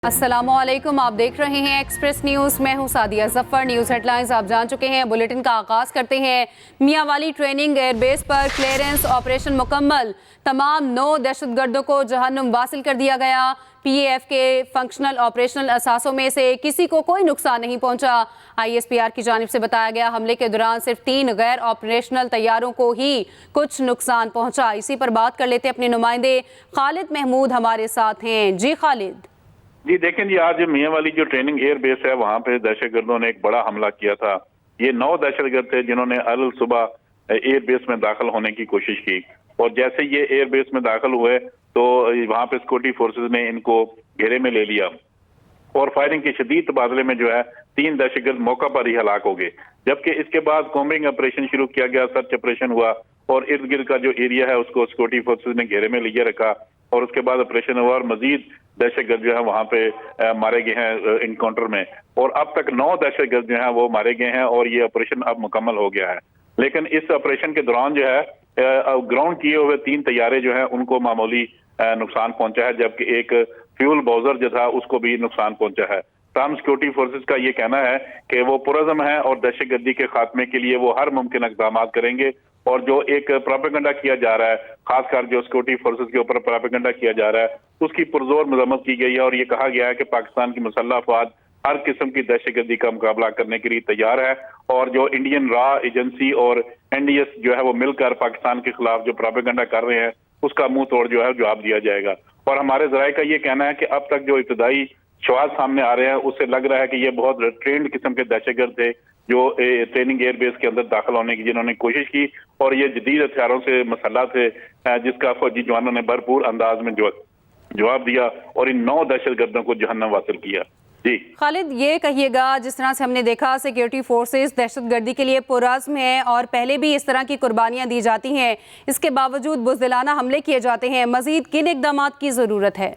अस्सलामुअलैकुम, आप देख रहे हैं एक्सप्रेस न्यूज़। मैं हूं सादिया जफर। न्यूज़ हेडलाइंस आप जान चुके हैं। बुलेटिन का आगाज़ करते हैं। मियांवाली ट्रेनिंग एयरबेस पर क्लियरेंस ऑपरेशन मुकम्मल। तमाम 9 दहशतगर्दों को जहन्नुम वासिल कर दिया गया। PAF के फंक्शनल ऑपरेशनल असासों में से किसी को कोई नुकसान नहीं पहुंचा। ISPR की जानिब से बताया गया हमले के दौरान सिर्फ 3 गैर ऑपरेशनल तैयारों को ही कुछ नुकसान पहुंचा। इसी पर बात कर लेते अपने नुमाइंदे खालिद महमूद हमारे साथ हैं। जी खालिद। जी देखें जी, आज मियांवाली जो ट्रेनिंग एयर बेस है वहां पे दहशतगर्दों ने एक बड़ा हमला किया था। ये 9 दहशतगर्द थे जिन्होंने अल सुबह एयर बेस में दाखिल होने की कोशिश की, और जैसे ये एयर बेस में दाखिल हुए तो वहां पे सिक्योरिटी फोर्सेज ने इनको घेरे में ले लिया और फायरिंग के शदीद तबादले में जो है 3 दहशतगर्द मौका पर ही हलाक हो गए। जबकि इसके बाद कॉम्बिंग ऑपरेशन शुरू किया गया, सर्च ऑपरेशन हुआ और इर्द गिर्द का जो एरिया है उसको सिक्योरिटी फोर्सेज ने घेरे में लिए रखा और उसके बाद ऑपरेशन हुआ और मजीद दहशतगर्द जो है वहां पे मारे गए हैं इनकाउंटर में, और अब तक 9 दहशतगर्द जो है वो मारे गए हैं और ये ऑपरेशन अब मुकम्मल हो गया है। लेकिन इस ऑपरेशन के दौरान जो है ग्राउंड किए हुए 3 तैयारे जो है उनको मामूली नुकसान पहुंचा है, जबकि एक फ्यूल बाउजर जो था उसको भी नुकसान पहुंचा है। तमाम सिक्योरिटी फोर्सेज का ये कहना है कि वो पुरअज़्म है और दहशतगर्दी के खात्मे के लिए वो हर मुमकिन इक़दाम करेंगे, और जो एक प्रोपेगेंडा किया जा रहा है, खासकर जो सिक्योरिटी फोर्सेज के ऊपर प्रोपेगेंडा किया जा रहा है, उसकी पुरजोर मजम्मत की गई है और ये कहा गया है कि पाकिस्तान की मुसल्लह अफवाज हर किस्म की दहशतगर्दी का मुकाबला करने के लिए तैयार है, और जो इंडियन रॉ एजेंसी और NDS जो है वो मिलकर पाकिस्तान के खिलाफ जो प्रोपेगेंडा कर रहे हैं उसका मुंह तोड़ जो है जवाब दिया जाएगा। और हमारे जराये का ये कहना है कि अब तक जो इब्तदाई शवाद सामने आ रहे हैं उससे लग रहा है कि ये बहुत ट्रेंड किस्म के दहशतगर्द थे जो ट्रेनिंग एयरबेस के अंदर दाखिल होने की जिन्होंने कोशिश की, और ये जदीद हथियारों से मसल्ला थे जिसका फौजी जवानों ने भरपूर अंदाज में जवाब दिया और इन 9 दहशतगर्दों को जहन्नम वासिल किया। जी खालिद, ये कहिएगा, जिस तरह से हमने देखा सिक्योरिटी फोर्सेस दहशतगर्दी के लिए पुरअज़्म है और पहले भी इस तरह की कुर्बानियां दी जाती हैं, इसके बावजूद बुज़दिलाना हमले किए जाते हैं, मजीद किन इक़दाम की ज़रूरत है?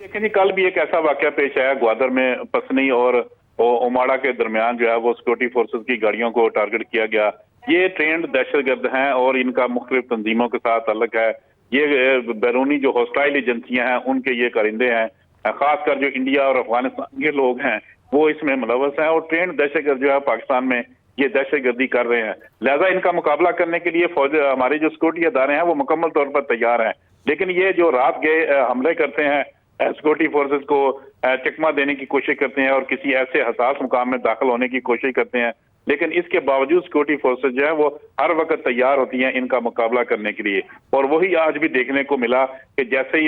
देखिए जी, कल भी एक ऐसा वाक़या पेश आया ग्वादर में, पसनी और ओमाड़ा के दरमियान जो है वो सिक्योरिटी फोर्सेज की गाड़ियों को टारगेट किया गया। ये ट्रेंड दहशतगर्द हैं और इनका मुख्तलिफ तंजीमों के साथ ताल्लुक है। ये बैरूनी जो हॉस्टाइल एजेंसियां हैं उनके ये कारिंदे हैं, खासकर जो इंडिया और अफगानिस्तान के लोग हैं वो इसमें मुलव्वस हैं, और ट्रेंड दहशतगर्द जो है पाकिस्तान में ये दहशतगर्दी कर रहे हैं। लिहाजा इनका मुकाबला करने के लिए फौज हमारे जो सिक्योरिटी अदारे हैं वो मुकम्मल तौर पर तैयार हैं। लेकिन ये जो रात गए हमले करते हैं, सिक्योरिटी फोर्सेज को चकमा देने की कोशिश करते हैं और किसी ऐसे हसास मुकाम में दाखिल होने की कोशिश करते हैं, लेकिन इसके बावजूद सिक्योरिटी फोर्सेज जो है वो हर वक्त तैयार होती हैं इनका मुकाबला करने के लिए। और वही आज भी देखने को मिला कि जैसे ही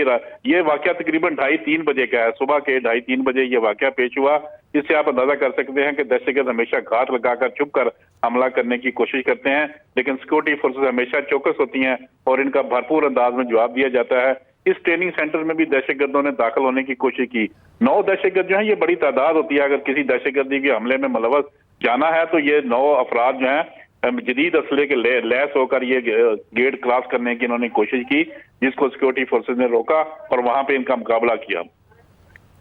ये वाकया तकरीबन 2:30-3 बजे का है, सुबह के 2:30-3 बजे ये वाकया पेश हुआ। इससे आप अंदाजा कर सकते हैं कि दहशतगर्द हमेशा घात लगाकर छुप कर हमला करने की कोशिश करते हैं, लेकिन सिक्योरिटी फोर्सेज हमेशा चौकस होती हैं और इनका भरपूर अंदाज में जवाब दिया जाता है। इस ट्रेनिंग सेंटर में भी दहशतगर्दों ने दाखिल होने की कोशिश की। 9 दहशतगर्द जो है ये बड़ी तादाद होती है। अगर किसी दहशतगर्दी के हमले में मुलव्वस जाना है तो ये 9 अफराद जो हैं जदीद असले के लैस होकर ये गेट क्रॉस करने की इन्होंने कोशिश की, जिसको सिक्योरिटी फोर्सेज ने रोका और वहां पे इनका मुकाबला किया।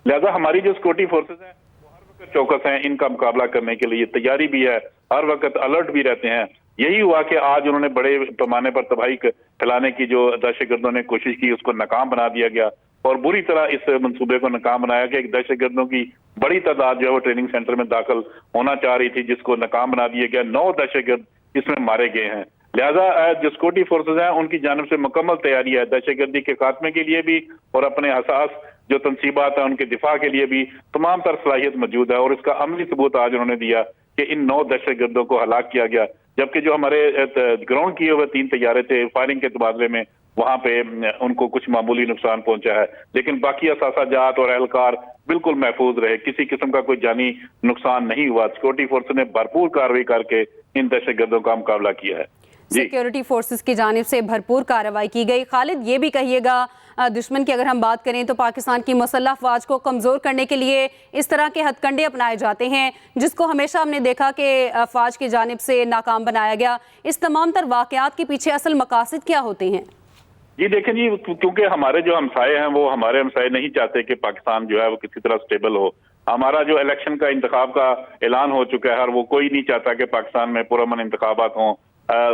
लिहाजा हमारी जो सिक्योरिटी फोर्सेज हैं वो हर वक्त चौकस हैं, इनका मुकाबला करने के लिए तैयारी भी है, हर वक्त अलर्ट भी रहते हैं। यही हुआ कि आज उन्होंने बड़े पैमाने पर तबाही फैलाने की जो दहशतगर्दों ने कोशिश की उसको नाकाम बना दिया गया, और बुरी तरह इस मंसूबे को नाकाम बनाया गया। एक दहशतगर्दों की बड़ी तादाद जो है वो ट्रेनिंग सेंटर में दाखिल होना चाह रही थी, जिसको नाकाम बना दिया गया। 9 दहशतगर्द इसमें मारे गए हैं। लिहाजा जो सिक्योरिटी फोर्सेज हैं उनकी जानिब से मुकम्मल तैयारी है दहशतगर्दी के खात्मे के लिए भी, और अपने हसास जो तनसीबात है उनके दिफा के लिए भी तमाम तर सलाहियत मौजूद है, और इसका अमली सबूत आज उन्होंने दिया कि इन 9 दहशतगर्दों को हलाक किया गया। जबकि जो हमारे ग्राउंड किए हुए 3 तैयारे थे, फायरिंग के तबादले में वहां पे उनको कुछ मामूली नुकसान पहुंचा है, लेकिन बाकी असासाजात और एहलकार बिल्कुल महफूज रहे, किसी किस्म का कोई जानी नुकसान नहीं हुआ। सिक्योरिटी फोर्स ने भरपूर कार्रवाई करके इन दहशतगर्दों का मुकाबला किया है। सिक्योरिटी फोर्सेस की जानिब से भरपूर कार्रवाई की गई। खालिद, ये भी कहिएगा, दुश्मन की अगर हम बात करें तो पाकिस्तान की मुसल्लह अफवाज को कमज़ोर करने के लिए इस तरह के हथकंडे अपनाए जाते हैं, जिसको हमेशा हमने देखा कि अफवाज की जानिब से नाकाम बनाया गया। इस तमाम तर वाक़यात के पीछे असल मकासद क्या होते हैं? जी देखें जी, क्योंकि हमारे जो हमसाए हैं वो हमारे हमसाए नहीं चाहते कि पाकिस्तान जो है वो किसी तरह स्टेबल हो। हमारा जो इलेक्शन का इंतखाब का ऐलान हो चुका है और वो कोई नहीं चाहता कि पाकिस्तान में पुरअमन इंतखाबात हों,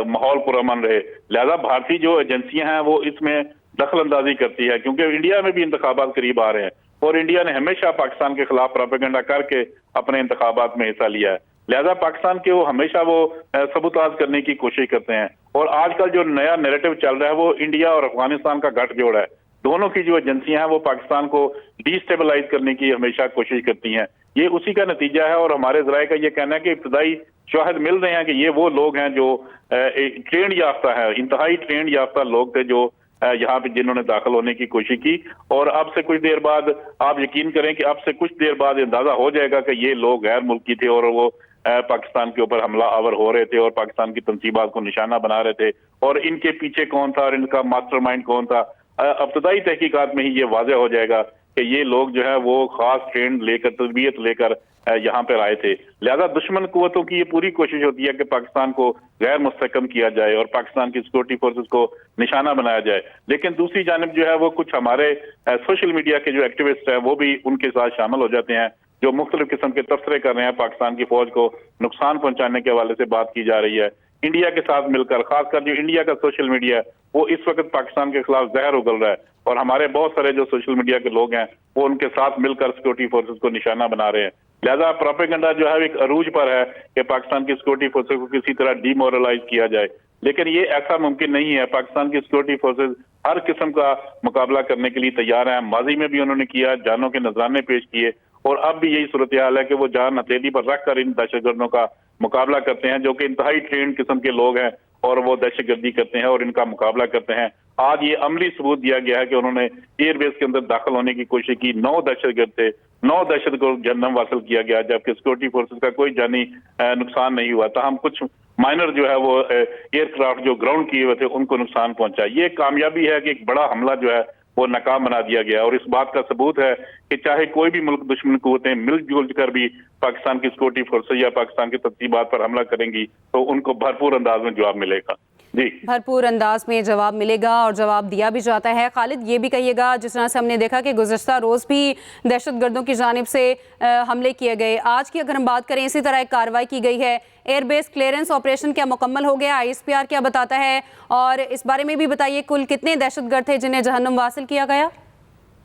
माहौल पुरअमन रहे। लिहाजा भारतीय जो एजेंसियां हैं वो इसमें दखल अंदाजी करती है, क्योंकि इंडिया में भी इंतखाबात करीब आ रहे हैं और इंडिया ने हमेशा पाकिस्तान के खिलाफ प्रोपेगेंडा करके अपने इंतखाबात में हिस्सा लिया है। लिहाजा पाकिस्तान के वो हमेशा वो सबूताज करने की कोशिश करते हैं। और आजकल जो नया नैरेटिव चल रहा है वो इंडिया और अफगानिस्तान का गठजोड़ है। दोनों की जो एजेंसियां हैं वो पाकिस्तान को डिस्टेबलाइज करने की हमेशा कोशिश करती हैं। ये उसी का नतीजा है। और हमारे जराये का ये कहना है कि इब्तदाई शवाहिद मिल रहे हैं कि ये वो लोग हैं जो ट्रेंड याफ्ता है, इंतहाई ट्रेंड याफ्ता लोग थे जो यहाँ पे जिन्होंने दाखिल होने की कोशिश की। और अब से कुछ देर बाद आप यकीन करें कि अब से कुछ देर बाद अंदाजा हो जाएगा कि ये लोग गैर मुल्की थे और वो पाकिस्तान के ऊपर हमला आवर हो रहे थे और पाकिस्तान की तंसीबात को निशाना बना रहे थे। और इनके पीछे कौन था और इनका मास्टरमाइंड कौन था, इब्तदाई तहकीकात में ही ये वाज़ेह हो जाएगा कि ये लोग जो है वो खास ट्रेंड लेकर, तरबियत लेकर यहाँ पर आए थे। लिहाजा दुश्मन कुव्वतों की ये पूरी कोशिश होती है कि पाकिस्तान को गैर मुस्तहकम किया जाए और पाकिस्तान की सिक्योरिटी फोर्सेस को निशाना बनाया जाए। लेकिन दूसरी जानिब जो है वो कुछ हमारे सोशल मीडिया के जो एक्टिविस्ट हैं वो भी उनके साथ शामिल हो जाते हैं, जो मुख्तलिफ किस्म के तबसरे कर रहे हैं। पाकिस्तान की फौज को नुकसान पहुंचाने के हवाले से बात की जा रही है इंडिया के साथ मिलकर। खासकर जो इंडिया का सोशल मीडिया है वो इस वक्त पाकिस्तान के खिलाफ जहर उगल रहा है और हमारे बहुत सारे जो सोशल मीडिया के लोग हैं वो उनके साथ मिलकर सिक्योरिटी फोर्सेस को निशाना बना रहे हैं। लिहाजा प्रोपेगेंडा जो है एक अरूज पर है कि पाकिस्तान की सिक्योरिटी फोर्सेस को किसी तरह डिमोरलाइज किया जाए, लेकिन ये ऐसा मुमकिन नहीं है। पाकिस्तान की सिक्योरिटी फोर्सेस हर किस्म का मुकाबला करने के लिए तैयार हैं। माजी में भी उन्होंने किया, जानों के नजराने पेश किए और अब भी यही सूरत हाल है कि वो जान हथेली पर रखकर इन दहशतगर्दों का मुकाबला करते हैं, जो कि इंतहाई ट्रेंड किस्म के लोग हैं और वो दहशतगर्दी करते हैं और इनका मुकाबला करते हैं। आज ये अमली सबूत दिया गया है कि उन्होंने एयरबेस के अंदर दाखिल होने की कोशिश की। 9 दहशतगर्द थे, 9 दहशतगर्द जन्म हासिल किया गया, जबकि सिक्योरिटी फोर्सेस का कोई जानी नुकसान नहीं हुआ था। हम कुछ माइनर जो है वो एयरक्राफ्ट जो ग्राउंड किए हुए थे उनको नुकसान पहुंचा। ये कामयाबी है कि एक बड़ा हमला जो है वो नाकाम बना दिया गया और इस बात का सबूत है कि चाहे कोई भी मुल्क दुश्मन कुव्वतें मिलजुल कर भी पाकिस्तान की सिक्योरिटी फोर्सेस या पाकिस्तान की तर्तीबात पर हमला करेंगी तो उनको भरपूर अंदाज में जवाब मिलेगा। जी, भरपूर अंदाज में जवाब मिलेगा और जवाब दिया भी जाता है। खालिद, ये भी कहिएगा, जिस तरह से हमने देखा कि गुज़श्ता रोज़ भी दहशतगर्दों की जानिब से हमले किए गए, आज की अगर हम बात करें इसी तरह एक कार्रवाई की गई है। एयरबेस क्लियरेंस ऑपरेशन क्या मुकम्मल हो गया? ISPR क्या बताता है? और इस बारे में भी बताइए, कुल कितने दहशतगर्द थे जिन्हें जहन्नुम वासिल किया गया?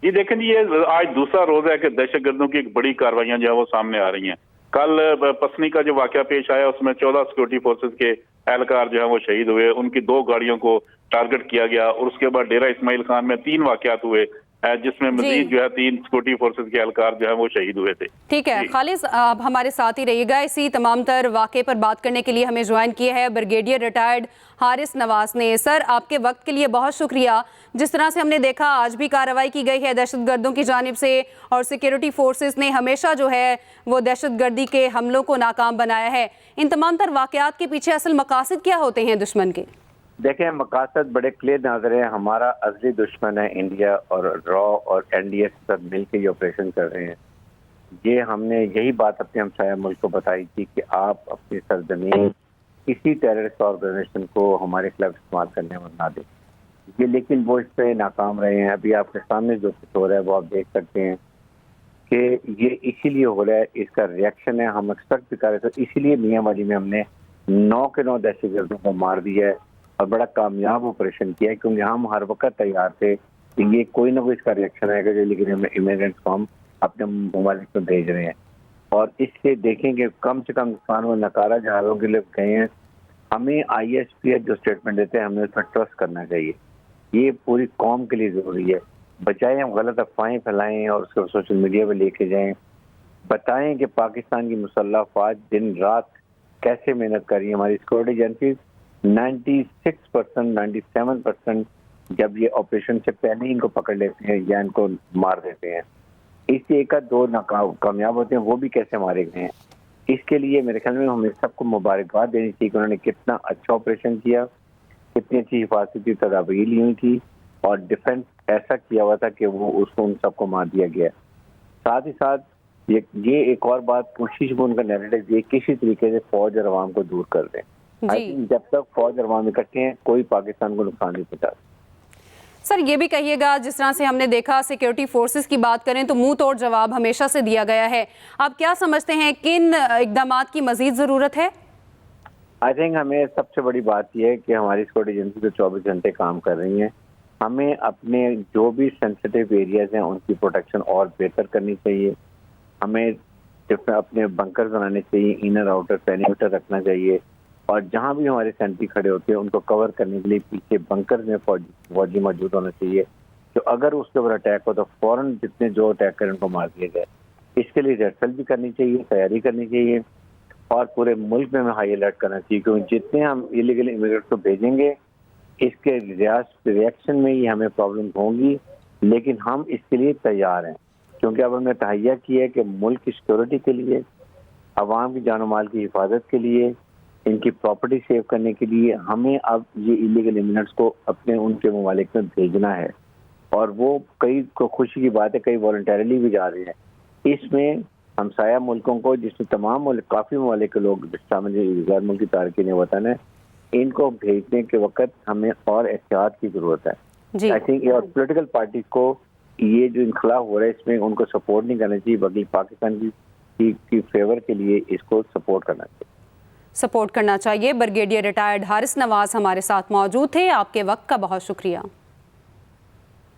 जी देखें, ये आज दूसरा रोज है कि दहशतगर्दों की एक बड़ी कार्रवाइयां जो है वो सामने आ रही हैं। कल पसनी का जो वाकया पेश आया उसमें 14 सिक्योरिटी फोर्सेस के एहलकार जो है वो शहीद हुए, उनकी 2 गाड़ियों को टारगेट किया गया और उसके बाद डेरा इस्माइल खान में 3 वाकयात हुए जिसमें मजीद जो है 3 सिक्योरिटी फोर्सेस के एहलकार जो है वो शहीद हुए थे। ठीक है खालिद, आप हमारे साथ ही रहिएगा। इसी तमाम तर वाक़े पर बात करने के लिए हमें ज्वाइन किया है ब्रिगेडियर रिटायर्ड हारिस नवाज ने। सर, आपके वक्त के लिए बहुत शुक्रिया। जिस तरह से हमने देखा आज भी कार्रवाई की गई है दहशतगर्दों की जानिब से और सिक्योरिटी फोर्सेस ने हमेशा जो है वो दहशतगर्दी के हमलों को नाकाम बनाया है। इन तमाम तर वाक़यात के पीछे असल मकासद क्या होते हैं दुश्मन के? देखें, मकासद बड़े क्लियर नजर है। हमारा असली दुश्मन है इंडिया और रॉ और NDS सब मिलकर ये ऑपरेशन कर रहे हैं। ये हमने यही बात अपने हमसाया मुल्क को बताई थी कि आप अपनी सरजमीन किसी टेररिस्ट ऑर्गेनाइजेशन को हमारे खिलाफ इस्तेमाल करने में ना दें। ये लेकिन वो इस पर नाकाम रहे हैं। अभी आपके सामने जो कुछ हो रहा है वो आप देख सकते हैं कि ये इसीलिए हो रहा है, इसका रिएक्शन है। हम एक्सपेक्ट भी कर रहे थे, इसीलिए मियांवाली में हमने 9 के 9 दहशतगर्दों को मार दिया है और बड़ा कामयाब ऑपरेशन किया है, क्योंकि हम हर वक्त तैयार थे कि ये कोई ना कोई इसका रिएक्शन आएगा। लेकिन हम इमिग्रेंट्स को हम अपने ममालिक में भेज रहे हैं और इससे देखेंगे कम से कम नुकसान और नकारा जहाज़ों के लिए गए हैं। हमें ISPR जो स्टेटमेंट देते हैं हमें उस पर ट्रस्ट करना चाहिए। ये पूरी कौम के लिए ज़रूरी है। बचाए हम गलत अफवाहें फैलाएं और उसको सोशल मीडिया पर लेके जाएं, बताएं कि पाकिस्तान की मुसल्लह अफवाज दिन रात कैसे मेहनत कर रही है। हमारी सिक्योरिटी एजेंसीज 96%, 97% जब ये ऑपरेशन से पहले इनको पकड़ लेते हैं या इनको मार देते हैं। इससे 1-2 कामयाब होते हैं, वो भी कैसे मारे गए हैं। इसके लिए मेरे ख्याल में हमें सबको मुबारकबाद देनी चाहिए कि उन्होंने कितना अच्छा ऑपरेशन किया, कितनी अच्छी हिफाजती तदाबीर ली हुई थी और डिफेंस ऐसा किया हुआ था कि वो उसको उन सबको मार दिया गया। साथ ही साथ ये एक और बात, कोशिश वो उनका नैरेटिव ये किसी तरीके से फौज और अवाम को दूर कर दें। जब तक फौज और अवाम इकट्ठे हैं कोई पाकिस्तान को नुकसान नहीं पहुंचा। सर, ये भी कहिएगा, जिस तरह से हमने देखा सिक्योरिटी फोर्सेस की बात करें तो मुंह तोड़ जवाब हमेशा से दिया गया है। आप क्या समझते हैं किन इक़दामात की मजीद ज़रूरत है? आई थिंक हमें सबसे बड़ी बात यह है कि हमारी सिक्योरिटी एजेंसी तो 24 घंटे काम कर रही हैं। हमें अपने जो भी सेंसिटिव एरियाज हैं उनकी प्रोटेक्शन और बेहतर करनी चाहिए। हमें अपने बंकर बनाने चाहिए, इनर आउटर पेरीमीटर रखना चाहिए, और जहां भी हमारे सेंट्री खड़े होते हैं उनको कवर करने के लिए पीछे बंकर में फौजी मौजूद होना चाहिए। तो अगर उसके ऊपर अटैक हो तो फौरन जितने जो अटैक करें उनको मार दिया जाए। इसके लिए रिहर्सल भी करनी चाहिए, तैयारी करनी चाहिए, और पूरे मुल्क में हमें हाई अलर्ट करना चाहिए, क्योंकि जितने हम इलीगल इमिग्रेंट्स को भेजेंगे इसके रिएक्शन में ही हमें प्रॉब्लम होंगी, लेकिन हम इसके लिए तैयार हैं, क्योंकि अब हमने तहैया किया है कि मुल्क की सिक्योरिटी के लिए, अवाम की जान माल की हिफाजत के लिए, इनकी प्रॉपर्टी सेव करने के लिए हमें अब ये इलीगल इमिग्रेंट्स को अपने उनके ममालिक में भेजना है। और वो कई को खुशी की बात है, कई वॉलंटरली भी जा रहे हैं। इसमें हमसाया मुल्कों को, जिसमें तमाम मुल्क, काफ़ी ममालिक के लोग शामिल गैर मुल्की तारकीन वतन है, इनको भेजने के वक्त हमें और एहतियात की जरूरत है। आई थिंक और पॉलिटिकल पार्टी को ये जो इनखला हो रहा है इसमें उनको सपोर्ट नहीं करना चाहिए, बल्कि पाकिस्तान की फेवर के लिए इसको सपोर्ट करना चाहिए। ब्रिगेडियर रिटायर्ड हारिस नवाज हमारे साथ मौजूद थे। आपके वक्त का बहुत शुक्रिया।